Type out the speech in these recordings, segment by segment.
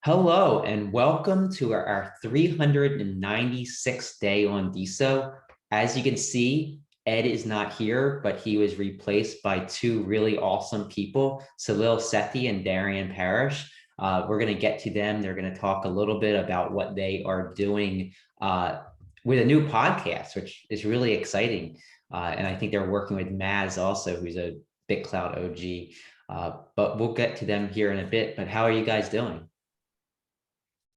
Hello and welcome to our 396th day on Deso. As you can see, Ed is not here, but he was replaced by two really awesome people, Salil Sethi and Darian Parrish. We're going to get to them. They're going to talk a little bit about what they are doing with a new podcast, which is really exciting. And I think they're working with Maz also, who's a BitClout OG. But we'll get to them here in a bit. But how are you guys doing?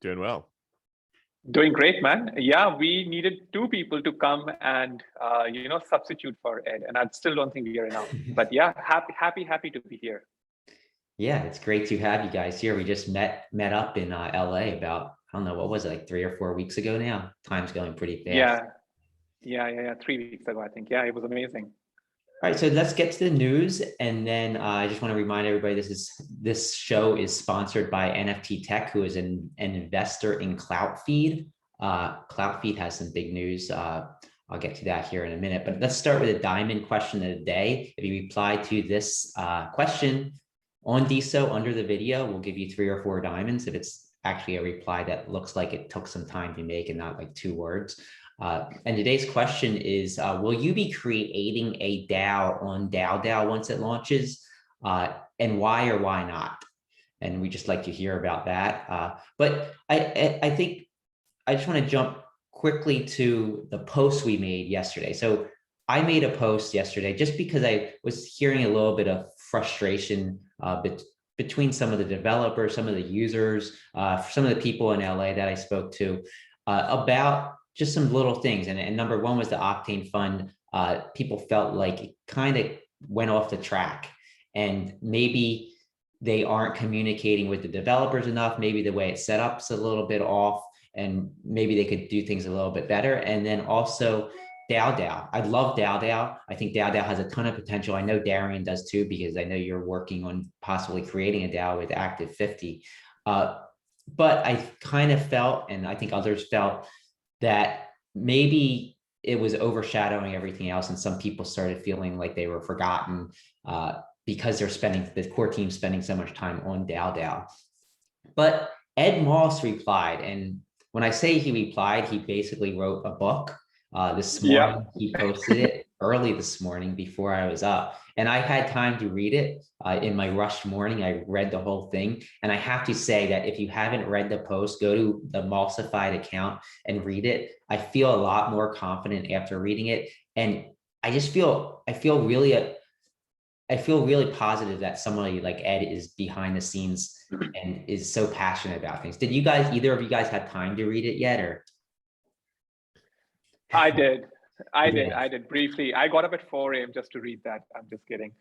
Doing well. Doing great, man. Yeah, we needed two people to come and substitute for Ed, and I still don't think we are enough. But yeah, happy to be here. Yeah, it's great to have you guys here. We just met up in LA about, I don't know, what was it, like 3 or 4 weeks ago now? Time's going pretty fast. Yeah. 3 weeks ago, I think. Yeah, it was amazing. All right, so let's get to the news, and then I just want to remind everybody this show is sponsored by NFT Tech, who is an investor in Cloutfeed. Cloutfeed has some big news. I'll get to that here in a minute, but let's start with a diamond question of the day. If you reply to this question on Deso under the video, we'll give you 3 or 4 diamonds. If it's actually a reply that looks like it took some time to make and not like 2 words. And today's question is, will you be creating a DAO on DAO once it launches? And why or why not? And we just like to hear about that. But I think I just want to jump quickly to the post we made yesterday. So I made a post yesterday just because I was hearing a little bit of frustration between some of the developers, some of the users, some of the people in LA that I spoke to about just some little things. And number one was the Octane Fund. People felt like it kind of went off the track, and maybe they aren't communicating with the developers enough. Maybe the way it's set up is a little bit off, and maybe they could do things a little bit better. And then also DAO. I love DAO. I think DAO has a ton of potential. I know Darian does too, because I know you're working on possibly creating a DAO with Active 50. But I kind of felt, and I think others felt, that maybe it was overshadowing everything else, and some people started feeling like they were forgotten because the core team spending so much time on DAO. But Ed Moss replied, and when I say he replied, he basically wrote a book this morning. He posted it early this morning before I was up, and I had time to read it in my rushed morning. I read the whole thing, and I have to say that if you haven't read the post, go to the Mossified account and read it. I feel a lot more confident after reading it, and I feel really positive that somebody like Ed is behind the scenes and is so passionate about things. Did either of you guys have time to read it yet, or? I did briefly. I got up at 4 a.m. just to read that. I'm just kidding.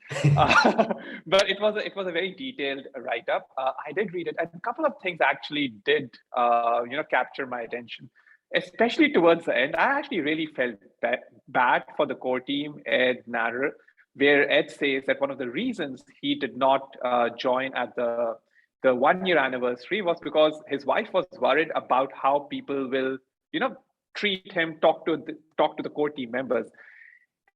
But it was a very detailed write-up. I did read it, and a couple of things actually did capture my attention, especially towards the end. I actually really felt bad for the core team, Ed Nader, where Ed says that one of the reasons he did not join at the 1-year anniversary was because his wife was worried about how people will, treat him, talk to the core team members.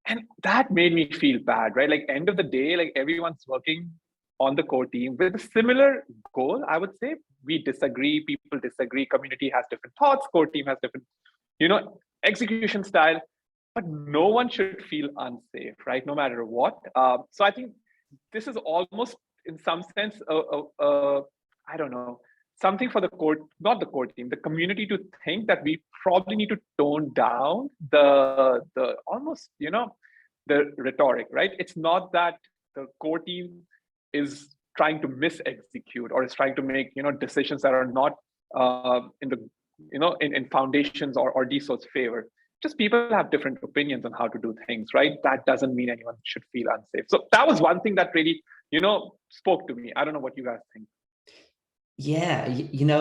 And that made me feel bad, right? Like, end of the day, like, everyone's working on the core team with a similar goal. I would say we disagree, people disagree, community has different thoughts, core team has different, execution style, but no one should feel unsafe, right? No matter what. So I think this is almost, in some sense, I don't know, something for the core, not the core team, the community, to think that we probably need to tone down the almost, the rhetoric, right? It's not that the core team is trying to mis-execute or is trying to make, decisions that are not in Foundation's or Deso's favor. Just people have different opinions on how to do things, right? That doesn't mean anyone should feel unsafe. So that was one thing that really, spoke to me. I don't know what you guys think. Yeah,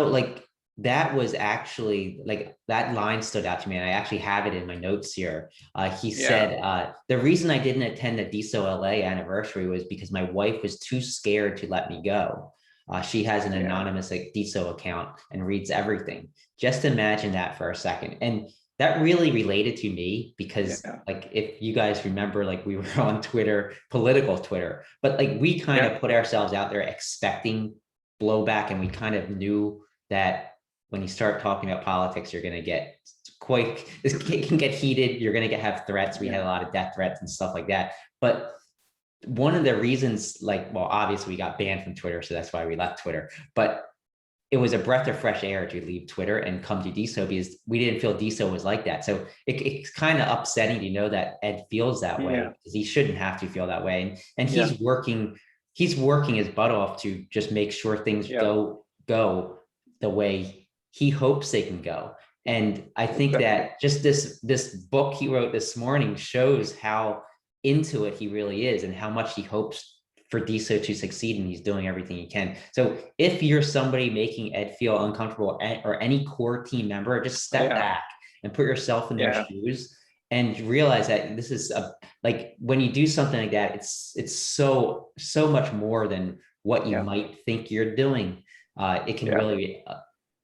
like that was actually, like, that line stood out to me, and I actually have it in my notes here. He said, the reason I didn't attend the Deso LA anniversary was because my wife was too scared to let me go. She has an anonymous Deso account and reads everything. Just imagine that for a second. And that really related to me because like, if you guys remember, like, we were on Twitter, political Twitter, but like we kind of put ourselves out there expecting blowback, and we kind of knew that when you start talking about politics, you're going to get it can get heated. You're going to have threats. We had a lot of death threats and stuff like that. But one of the reasons, like, well, obviously we got banned from Twitter, so that's why we left Twitter. But it was a breath of fresh air to leave Twitter and come to Deso because we didn't feel Deso was like that. So it's kind of upsetting to know that Ed feels that way because he shouldn't have to feel that way. And he's working his butt off to just make sure things go the way he hopes they can go. And I think that just this book he wrote this morning shows how into it he really is and how much he hopes for Deso to succeed, and he's doing everything he can. So if you're somebody making Ed feel uncomfortable or any core team member, just step back and put yourself in their shoes and realize that this is like when you do something like that, it's so much more than what you might think you're doing. It can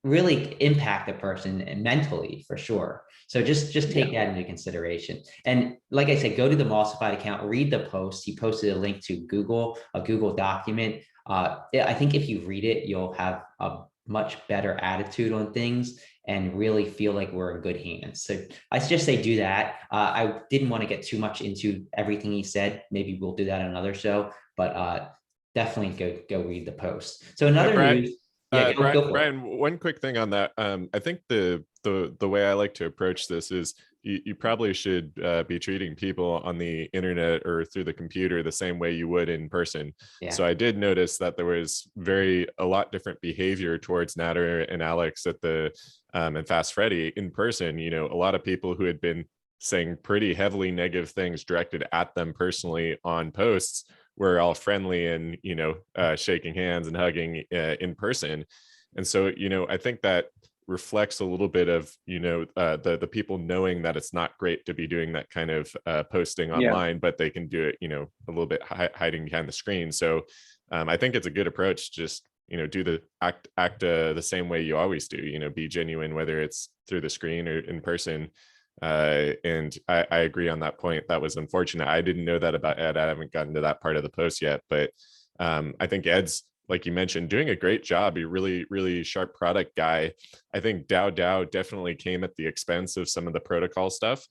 really impact a person mentally for sure. So just take that into consideration. And like I said, go to the Mossified account, read the post. He posted a link to a Google document. I think if you read it, you'll have a much better attitude on things and really feel like we're in good hands. So I just say do that. I didn't want to get too much into everything he said. Maybe we'll do that on another show, but definitely go read the post. So another news. Yeah, Brian, one quick thing on that. I think the way I like to approach this is you probably should be treating people on the internet or through the computer the same way you would in person. Yeah. So I did notice that there was a lot different behavior towards Natter and Alex at the and Fast Freddy in person. You know, a lot of people who had been saying pretty heavily negative things directed at them personally on posts were all friendly and, you know, shaking hands and hugging in person. And so, you know, I think that reflects a little bit of, you know, the people knowing that it's not great to be doing that kind of posting online, but they can do it, you know, a little bit hiding behind the screen. So I think it's a good approach. Just, you know, do the act the same way you always do, you know, be genuine, whether it's through the screen or in person. And I agree on that point. That was unfortunate. I didn't know that about Ed. I haven't gotten to that part of the post yet, but I think Ed's, like you mentioned, doing a great job. You're really sharp product guy. I think DAO definitely came at the expense of some of the protocol stuff.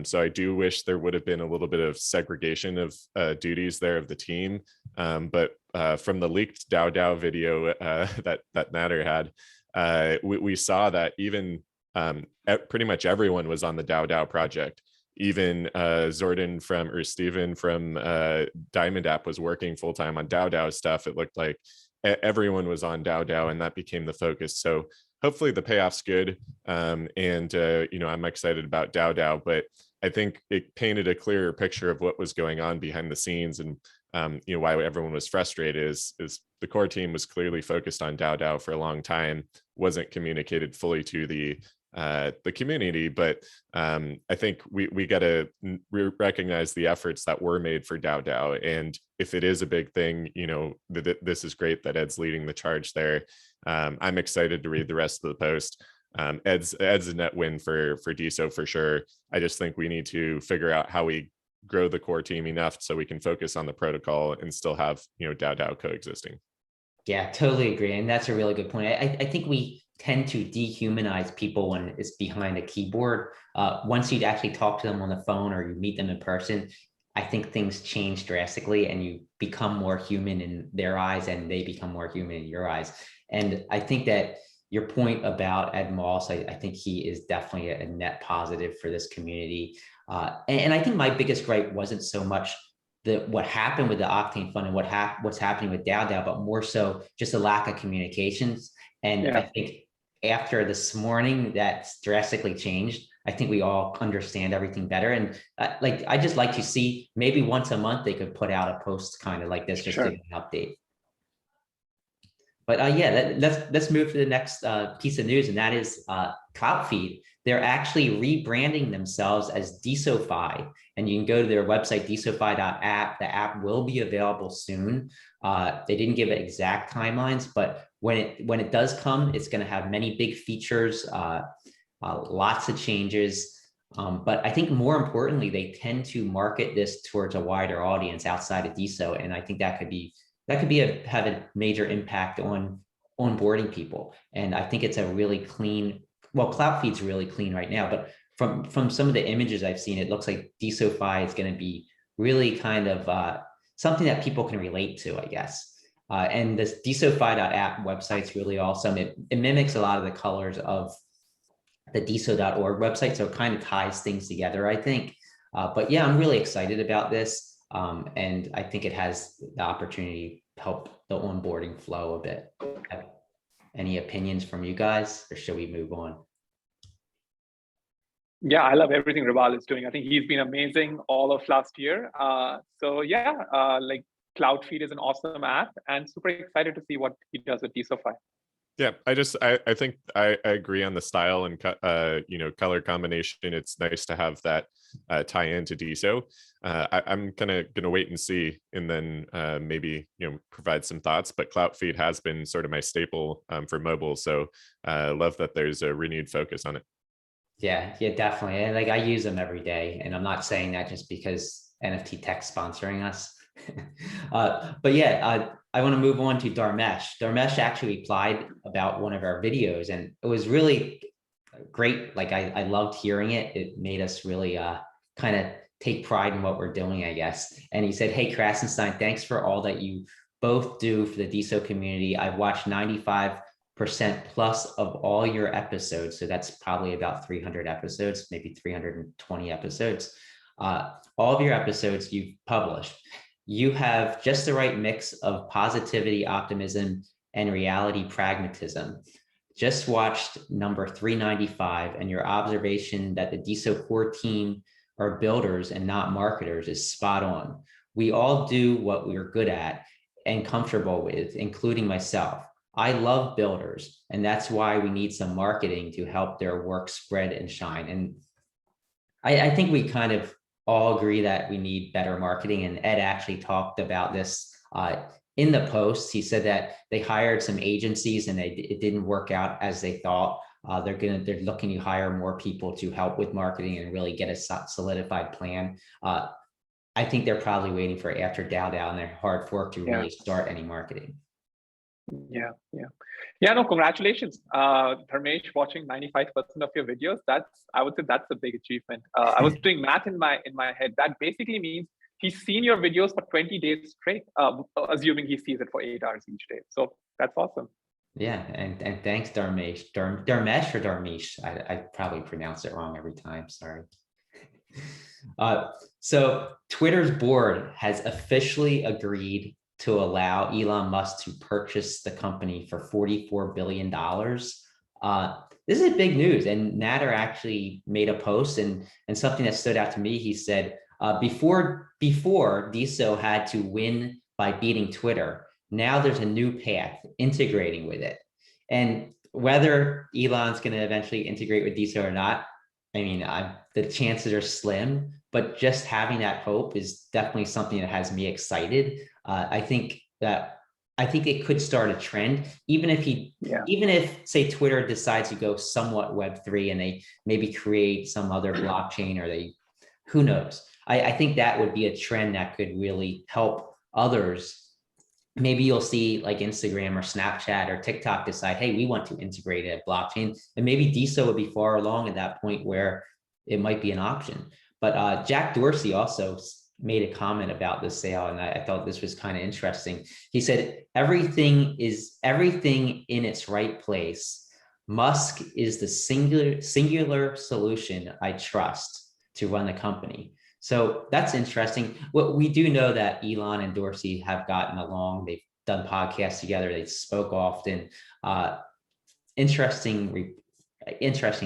So I do wish there would have been a little bit of segregation of duties there of the team. But from the leaked DAO video that Natter had, we saw that even pretty much everyone was on the DAO project. Even Stephen from Diamond App was working full-time on DAO stuff. It looked like everyone was on DAO, and that became the focus. So hopefully the payoff's good. You know, I'm excited about DAO, but I think it painted a clearer picture of what was going on behind the scenes. And you know, why everyone was frustrated is the core team was clearly focused on DAO for a long time, wasn't communicated fully to the community, but I think we got to recognize the efforts that were made for DAO, and if it is a big thing, you know, this is great that Ed's leading the charge there. I'm excited to read the rest of the post. Ed's a net win for Deso for sure. I just think we need to figure out how we grow the core team enough so we can focus on the protocol and still have, you know, DAO coexisting. Yeah, totally agree. And that's a really good point. I think we tend to dehumanize people when it's behind a keyboard. Once you actually talk to them on the phone or you meet them in person, I think things change drastically and you become more human in their eyes and they become more human in your eyes. And I think that your point about Ed Moss, I think he is definitely a net positive for this community. And I think my biggest gripe wasn't so much what happened with the Octane Fund and what's happening with DAO, but more so just a lack of communications. And I think after this morning, that's drastically changed. I think we all understand everything better. And I just like to see maybe once a month they could put out a post kind of like this, just to give an update. But yeah, let's move to the next piece of news, and that is Cloutfeed. They're actually rebranding themselves as Desofy, and you can go to their website, desofy.app. The app will be available soon. They didn't give it exact timelines, but when it does come, it's going to have many big features, lots of changes. But I think more importantly, they tend to market this towards a wider audience outside of Deso, and I think that could have a major impact on onboarding people. And I think it's a really clean, well, Cloutfeed's really clean right now, but from some of the images I've seen, it looks like Desofy is going to be really kind of something that people can relate to, I guess. And this desofy.app website's really awesome. It mimics a lot of the colors of the deso.org website, so it kind of ties things together, I think. But yeah, I'm really excited about this. And I think it has the opportunity to help the onboarding flow a bit. Any opinions from you guys, or should we move on? Yeah, I love everything Raval is doing. I think he's been amazing all of last year. So yeah, like Cloutfeed is an awesome app, and super excited to see what he does with Desofy. Yeah, I think I agree on the style and color combination. It's nice to have that tie into Deso. I'm gonna wait and see, and then maybe provide some thoughts. But Cloutfeed has been sort of my staple for mobile, so love that there's a renewed focus on it. Yeah, definitely. And like I use them every day, and I'm not saying that just because NFT Tech's sponsoring us. But yeah, I want to move on to Dharmesh. Dharmesh actually replied about one of our videos, and it was really great. Like I loved hearing it. It made us really kind of take pride in what we're doing, I guess. And he said, "Hey, Krasenstein, thanks for all that you both do for the Deso community. I've watched 95% plus of all your episodes." So that's probably about 300 episodes, maybe 320 episodes. All of your episodes you've published. You have just the right mix of positivity, optimism, and reality pragmatism. Just watched number 395, and your observation that the Deso core team are builders and not marketers is spot on. We all do what we're good at and comfortable with, including myself. I love builders, and that's why we need some marketing to help their work spread and shine. And I think we kind of all agree that we need better marketing. And Ed actually talked about this in the post. He said that they hired some agencies and it didn't work out as they thought. They're looking to hire more people to help with marketing and really get a solidified plan. I think they're probably waiting for after DAO and their hard fork to really start any marketing. Yeah, no, congratulations, Dharmesh, watching 95% of your videos. I would say that's a big achievement. I was doing math in my head. That basically means he's seen your videos for 20 days straight, assuming he sees it for 8 hours each day. So that's awesome. Yeah, and thanks, Dharmesh. Dharmesh or Dharmesh? I probably pronounce it wrong every time, sorry. So Twitter's board has officially agreed to allow Elon Musk to purchase the company for $44 billion. This is big news, and Nader actually made a post, and something that stood out to me. He said, before Deso had to win by beating Twitter, now there's a new path integrating with it. And whether Elon's going to eventually integrate with Deso or not, I mean, the chances are slim, but just having that hope is definitely something that has me excited. I think it could start a trend, even if say Twitter decides to go somewhat Web3 and they maybe create some other blockchain, or who knows? I think that would be a trend that could really help others. Maybe you'll see like Instagram or Snapchat or TikTok decide, hey, we want to integrate a blockchain, and maybe Deso would be far along at that point where it might be an option. But Jack Dorsey also made a comment about this sale, and I thought this was kind of interesting. He said, everything in its right place. Musk is the singular solution I trust to run the company. So that's interesting. Well, we do know that Elon and Dorsey have gotten along. They've done podcasts together. They spoke often. Interesting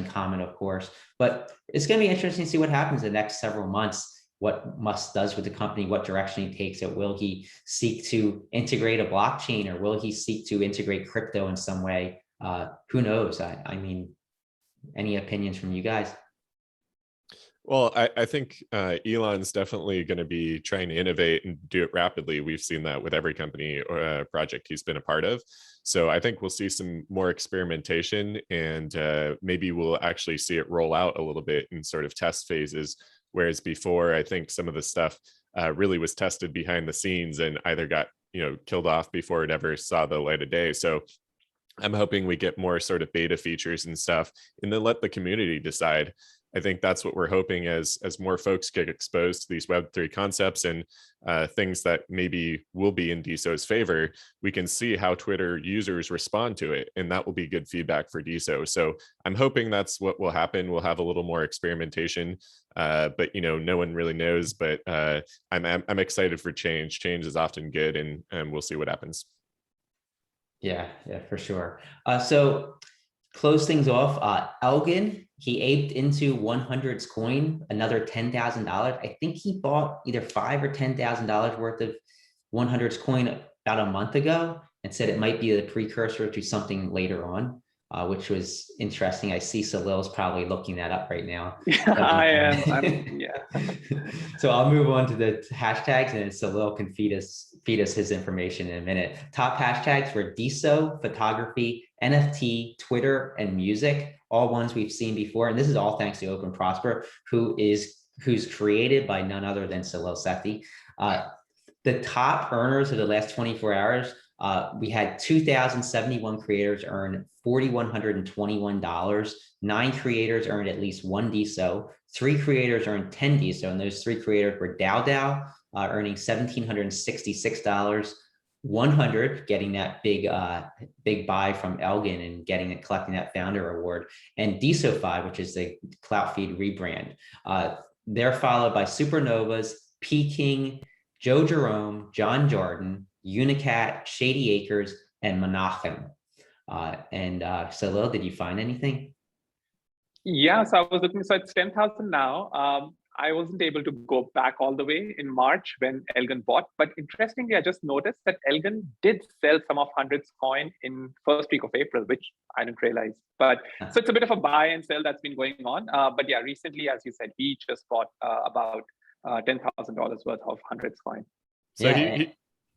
comment, of course. But it's going to be interesting to see what happens in the next several months, what Musk does with the company, what direction he takes it. Will he seek to integrate a blockchain, or will he seek to integrate crypto in some way? Who knows? I mean, any opinions from you guys? Well, I think Elon's definitely going to be trying to innovate and do it rapidly. We've seen that with every company or project he's been a part of. So I think we'll see some more experimentation, and maybe we'll actually see it roll out a little bit in sort of test phases. Whereas before, I think some of the stuff really was tested behind the scenes and either got killed off before it ever saw the light of day. So I'm hoping we get more sort of beta features and stuff, and then let the community decide. I think that's what we're hoping as more folks get exposed to these Web3 concepts and things that maybe will be in Deso's favor, we can see how Twitter users respond to it, and that will be good feedback for Deso. So I'm hoping that's what will happen. We'll have a little more experimentation, but no one really knows. But I'm excited for change. Change is often good, and we'll see what happens. Yeah, for sure. So close things off, Elgin, he aped into 100's coin, another $10,000. I think he bought either $5,000 or $10,000 worth of 100's coin about a month ago and said it might be the precursor to something later on, which was interesting. I see Salil's probably looking that up right now. Yeah, I am. Yeah. So I'll move on to the hashtags, and Salil can feed us his information in a minute. Top hashtags were Deso, photography, NFT, Twitter, and music, all ones we've seen before. And this is all thanks to Open Prosper, who's created by none other than Salil Sethi. The top earners of the last 24 hours, we had 2,071 creators earn $4,121. 9 creators earned at least 1 Deso. 3 creators earned 10 Deso, and those 3 creators were DAO, earning $1,766. 100 getting that big buy from Elgin and collecting that founder award, and Desofy, which is the Cloutfeed rebrand. They're followed by Supernovas, Peking, Joe Jerome, John Jordan, Unicat, Shady Acres, and Menachem. Salil, did you find anything? Yeah, so I was looking, so it's 10,000 now. I wasn't able to go back all the way in March when Elgin bought, but interestingly, I just noticed that Elgin did sell some of 100's coin in first week of April, which I didn't realize. But so it's a bit of a buy and sell that's been going on. But yeah, recently, as you said, he just bought about $10,000 worth of 100's coin. So yeah.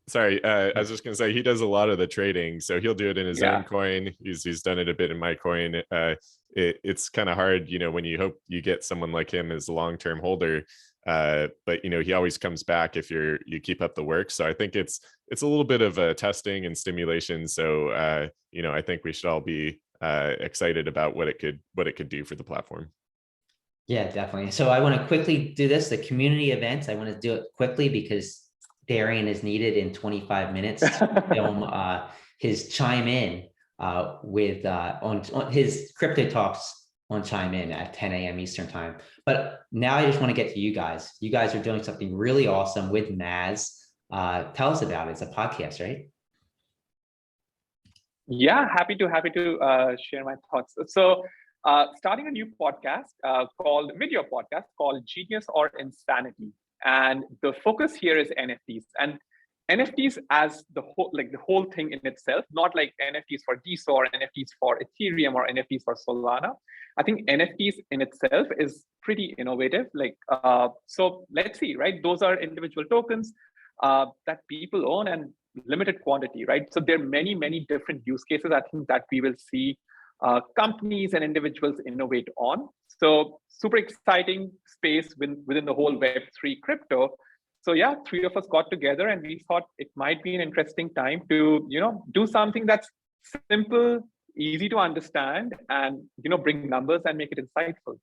Sorry, I was just going to say, he does a lot of the trading, so he'll do it in his own coin. He's done it a bit in my coin. It's kind of hard, when you hope you get someone like him as a long-term holder, but he always comes back if you keep up the work. So I think it's a little bit of testing and stimulation. So I think we should all be excited about what it could do for the platform. Yeah, definitely. So I want to quickly do this, the community events. I want to do it quickly because Darian is needed in 25 minutes to film his Chime In with on his crypto talks on Chime In at 10 a.m. Eastern time. But now I just want to get to you guys. You guys are doing something really awesome with Maz. Tell us about it. It's a podcast, right? Yeah, happy to share my thoughts. So starting a new podcast video podcast called Genius or Insanity. And the focus here is NFTs, and NFTs as the whole thing in itself, not like NFTs for Deso or NFTs for Ethereum or NFTs for Solana. I think NFTs in itself is pretty innovative. So let's see, right? Those are individual tokens that people own and limited quantity, right? So there are many, many different use cases, I think, that we will see companies and individuals innovate on. So super exciting space within the whole Web3 crypto. So yeah, 3 of us got together and we thought it might be an interesting time to, do something that's simple, easy to understand, and, bring numbers and make it insightful.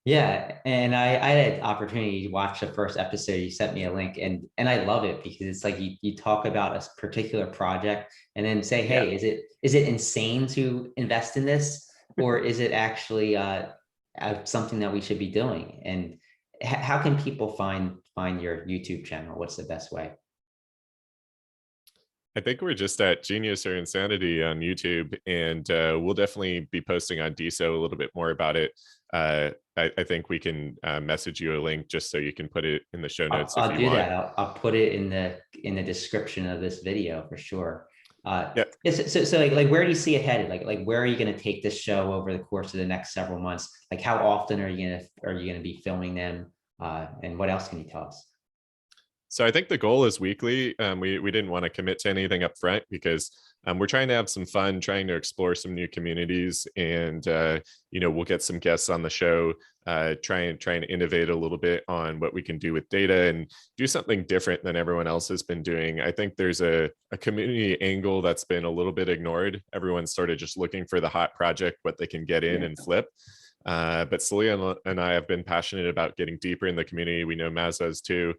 Yeah, and I had an opportunity to watch the first episode. You sent me a link, and I love it because it's like you talk about a particular project and then say, hey, is it insane to invest in this, or is it actually something that we should be doing? And how can people find your YouTube channel? What's the best way? I think we're just at Genius or Insanity on YouTube, and we'll definitely be posting on Deso a little bit more about it. I think we can message you a link just so you can put it in the show notes. I'll do that. I'll put it in the description of this video for sure. So like where do you see it headed? Like where are you going to take this show over the course of the next several months? Like how often are you going to be filming them? And what else can you tell us? So I think the goal is weekly. We didn't want to commit to anything up front because we're trying to have some fun, trying to explore some new communities, and we'll get some guests on the show, trying to innovate a little bit on what we can do with data and do something different than everyone else has been doing. I think there's a community angle that's been a little bit ignored. Everyone's sort of just looking for the hot project, what they can get in and flip. But Celia and I have been passionate about getting deeper in the community. We know Maz has too.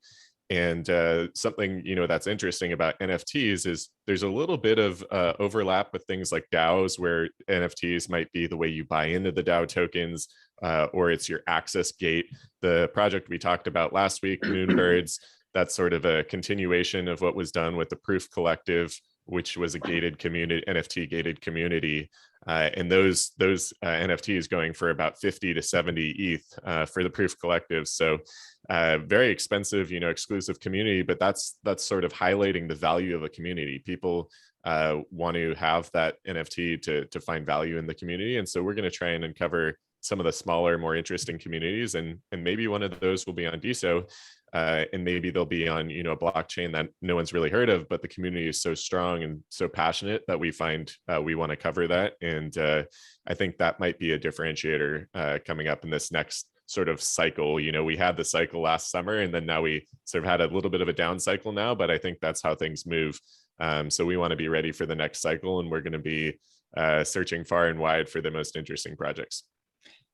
And something that's interesting about NFTs is there's a little bit of overlap with things like DAOs, where NFTs might be the way you buy into the DAO tokens, or it's your access gate. The project we talked about last week, Moonbirds, that's sort of a continuation of what was done with the Proof Collective, which was a gated community, NFT gated community. And those NFTs going for about 50 to 70 ETH for the Proof Collective. So very expensive, exclusive community, but that's sort of highlighting the value of a community. People want to have that NFT to find value in the community. And so we're going to try and uncover some of the smaller, more interesting communities. And maybe one of those will be on Deso. And maybe they'll be on, a blockchain that no one's really heard of, but the community is so strong and so passionate that we find we want to cover that. And I think that might be a differentiator coming up in this next sort of cycle. We had the cycle last summer, and then now we sort of had a little bit of a down cycle now, but I think that's how things move. So we want to be ready for the next cycle, and we're going to be searching far and wide for the most interesting projects.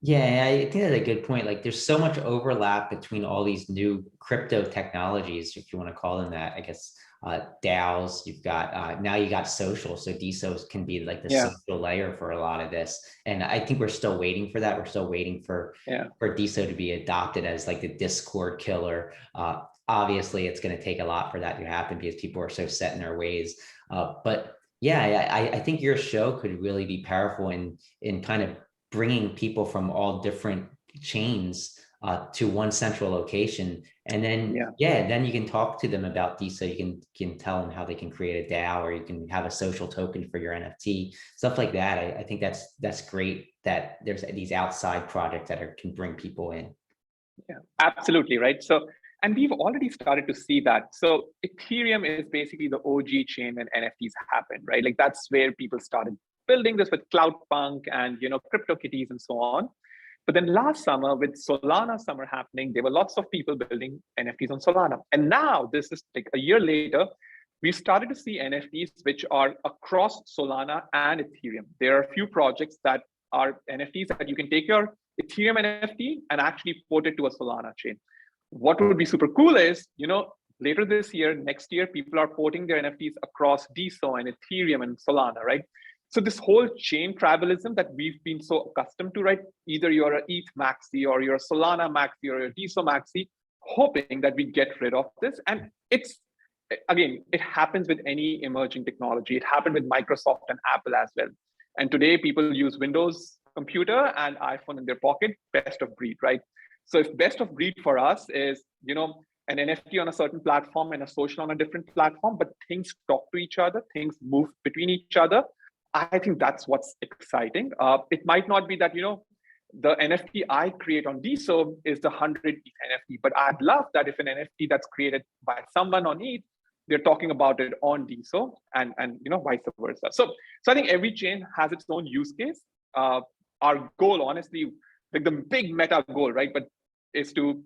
Yeah, I think that's a good point. Like, there's so much overlap between all these new crypto technologies, if you want to call them that. I guess DAOs, you've got now you got social, so Desos can be like the social layer for a lot of this. And I think we're still waiting for that. We're still waiting for Deso to be adopted as like the Discord killer. Obviously, it's going to take a lot for that to happen because people are so set in their ways. But yeah, I think your show could really be powerful in kind of bringing people from all different chains to one central location. And then, then you can talk to them about Deso. You can tell them how they can create a DAO, or you can have a social token for your NFT, stuff like that. I think that's great that there's these outside projects that can bring people in. Yeah, absolutely, right? So, and we've already started to see that. So Ethereum is basically the OG chain when NFTs happened, right? Like, that's where people started building this with CloudPunk and CryptoKitties and so on. But then last summer, with Solana summer happening, there were lots of people building NFTs on Solana. And now, this is like a year later, we started to see NFTs which are across Solana and Ethereum. There are a few projects that are NFTs that you can take your Ethereum NFT and actually port it to a Solana chain. What would be super cool is, later this year, next year, people are porting their NFTs across Deso and Ethereum and Solana, right? So this whole chain tribalism that we've been so accustomed to, right? Either you're an ETH maxi, or you're a Solana maxi, or you're a Deso maxi, hoping that we get rid of this. And it's, again, it happens with any emerging technology. It happened with Microsoft and Apple as well. And today people use Windows computer and iPhone in their pocket, best of breed, right? So if best of breed for us is, an NFT on a certain platform and a social on a different platform, but things talk to each other, things move between each other, I think that's what's exciting. It might not be that, the NFT I create on Deso is the 100 ETH NFT, but I'd love that if an NFT that's created by someone on ETH, they're talking about it on Deso and vice versa. So I think every chain has its own use case. Our goal, honestly, like the big meta goal, right, but is to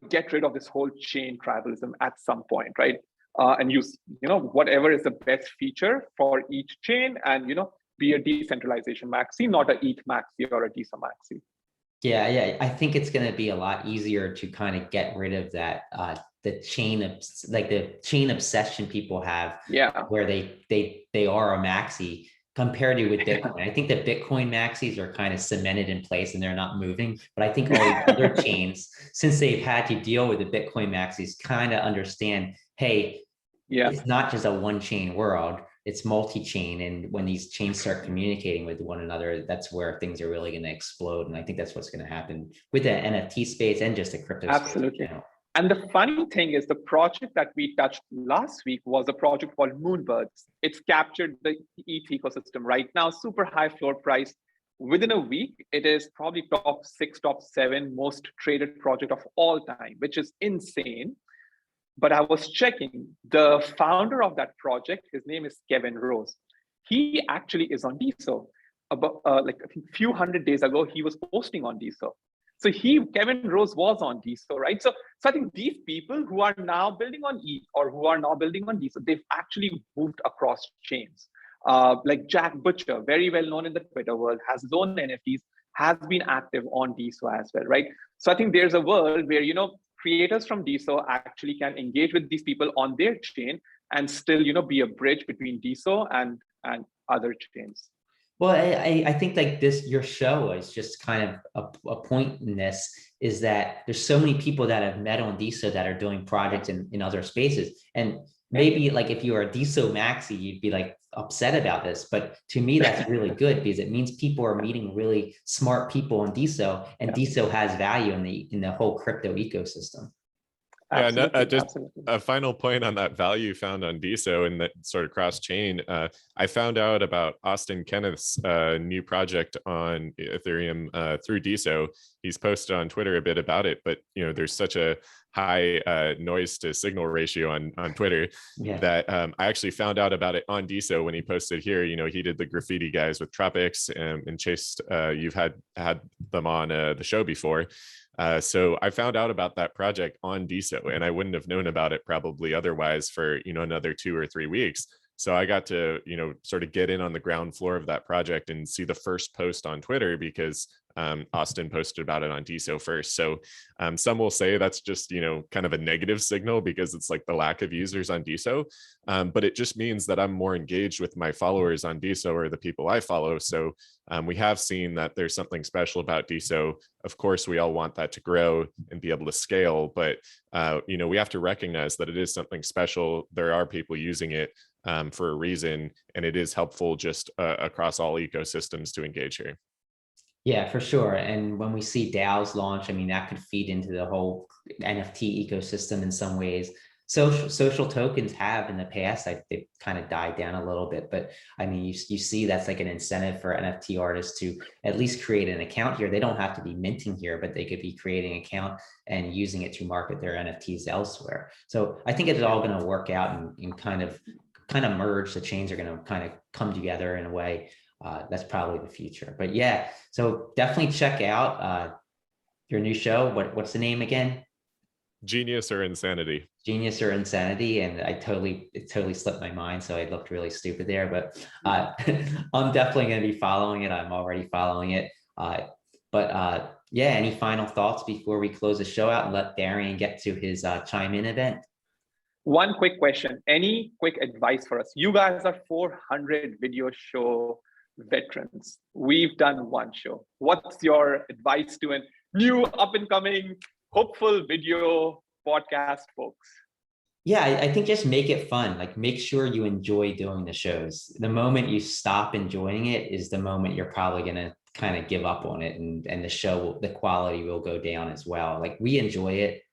get rid of this whole chain tribalism at some point, right? And use whatever is the best feature for each chain, and be a decentralization maxi, not a ETH maxi or a Deso maxi. Yeah, I think it's going to be a lot easier to kind of get rid of that the chain obsession people have, where they are a maxi compared to with Bitcoin. I think that Bitcoin maxis are kind of cemented in place and they're not moving. But I think all the other chains, since they've had to deal with the Bitcoin maxis, kind of understand, hey, it's not just a one chain world, it's multi-chain. And when these chains start communicating with one another, that's where things are really going to explode. And I think that's what's going to happen with the NFT space and just the crypto space. Absolutely. And the funny thing is, the project that we touched last week was a project called Moonbirds. It's captured the ETH ecosystem right now, super high floor price. Within a week, it is probably top 6, top 7 most traded project of all time, which is insane. But I was checking, the founder of that project, his name is Kevin Rose. he actually is on Deso. About like I think a few hundred days ago, he was posting on Deso. So Kevin Rose was on Deso, right? So I think these people who are now building on ETH or who are now building on Deso, they've actually moved across chains. Like Jack Butcher, very well known in the Twitter world, has his own NFTs, has been active on Deso as well, right? So I think there's a world where, creators from Deso actually can engage with these people on their chain and still, be a bridge between Deso and other chains. Well, I think like your show is just kind of a point in this, is that there's so many people that have met on Deso that are doing projects in other spaces. And maybe like if you were a Deso maxi, you'd be like upset about this. But to me, that's really good because it means people are meeting really smart people on Deso, and Deso has value in the whole crypto ecosystem. Yeah, no, just a final point on that value found on Deso and that sort of cross chain. I found out about Austin Kenneth's new project on Ethereum through Deso. He's posted on Twitter a bit about it, but there's such a high noise to signal ratio on Twitter that I actually found out about it on Deso when he posted here. He did the graffiti guys with Tropics and Chase. You've had them on the show before. So I found out about that project on Deso, and I wouldn't have known about it probably otherwise for, another 2 or 3 weeks. So I got to, sort of get in on the ground floor of that project and see the first post on Twitter because Austin posted about it on Deso first. So some will say that's just, kind of a negative signal because it's like the lack of users on Deso. But it just means that I'm more engaged with my followers on Deso or the people I follow. So we have seen that there's something special about Deso. Of course, we all want that to grow and be able to scale, but we have to recognize that it is something special. There are people using it for a reason, and it is helpful just across all ecosystems to engage here. Yeah, for sure. And when we see DAOs launch, I mean, that could feed into the whole NFT ecosystem in some ways. Social tokens have in the past, they've kind of died down a little bit, but I mean, you see that's like an incentive for NFT artists to at least create an account here. They don't have to be minting here, but they could be creating an account and using it to market their NFTs elsewhere. So I think it's all going to work out and kind of merge. The chains are going to kind of come together in a way. That's probably the future. But yeah, so definitely check out your new show. What's the name again? Genius or Insanity. Genius or Insanity. And it totally slipped my mind, so I looked really stupid there. But I'm definitely going to be following it. I'm already following it. Yeah, any final thoughts before we close the show out and let Darian get to his chime in event? One quick question. Any quick advice for us? You guys are 400 video show veterans. We've done one show. What's your advice to a new up and coming hopeful video podcast folks? Yeah, I think just make it fun. Like, make sure you enjoy doing the shows. The moment you stop enjoying it is the moment you're probably going to kind of give up on it, and the quality will go down as well. Like, we enjoy it.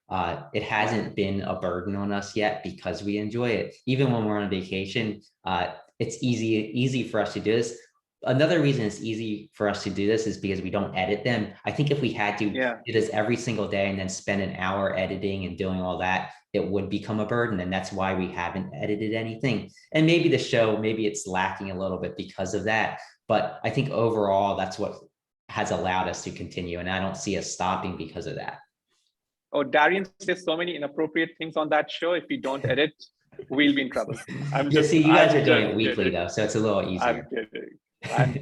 It hasn't been a burden on us yet because we enjoy it. Even when we're on vacation, it's easy for us to do this. Another reason it's easy for us to do this is because we don't edit them. I think if we had to do this every single day and then spend an hour editing and doing all that, it would become a burden. And that's why we haven't edited anything. And maybe the show, maybe it's lacking a little bit because of that. But I think overall, that's what has allowed us to continue. And I don't see us stopping because of that. Oh, Darian says so many inappropriate things on that show. If we don't edit, we'll be in trouble. You guys are doing it weekly though, so it's a little easier. I'm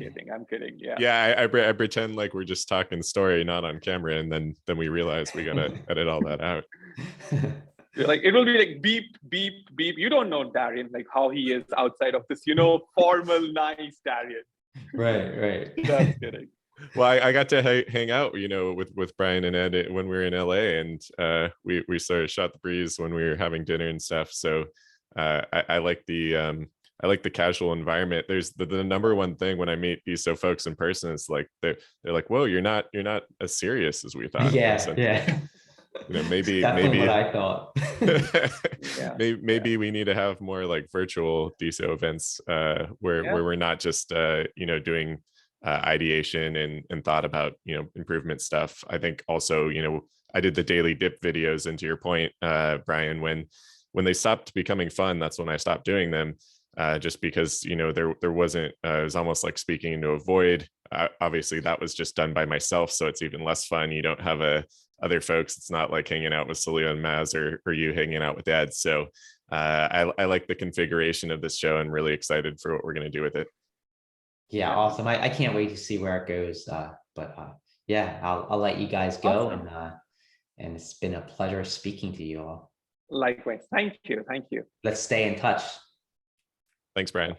kidding. Yeah. Yeah, I pretend like we're just talking story, not on camera, and then we realize we gotta edit all that out. Like, it will be like beep, beep, beep. You don't know Darian, like how he is outside of this, formal, nice Darian. Right. Just kidding. Well, I got to hang out, with Brian and Ed when we were in LA, and we sort of shot the breeze when we were having dinner and stuff. So I like the casual environment. There's the number one thing when I meet Deso folks in person, it's like they're like, whoa, you're not as serious as we thought. Yeah. So, maybe what I thought. maybe we need to have more like virtual Deso events where we're not just doing ideation and thought about improvement stuff. I think also I did the daily dip videos, and to your point, Brian, when they stopped becoming fun, that's when I stopped doing them. just because, you know, there wasn't, it was almost like speaking into a void. Obviously that was just done by myself, so it's even less fun. You don't have other folks. It's not like hanging out with Salil and Maz, or you hanging out with Ed. So I like the configuration of this show, and really excited for what we're going to do with it. Yeah, awesome. I can't wait to see where it goes. Yeah, I'll let you guys go. Awesome. And it's been a pleasure speaking to you all. Likewise. Thank you. Let's stay in touch. Thanks, Brian.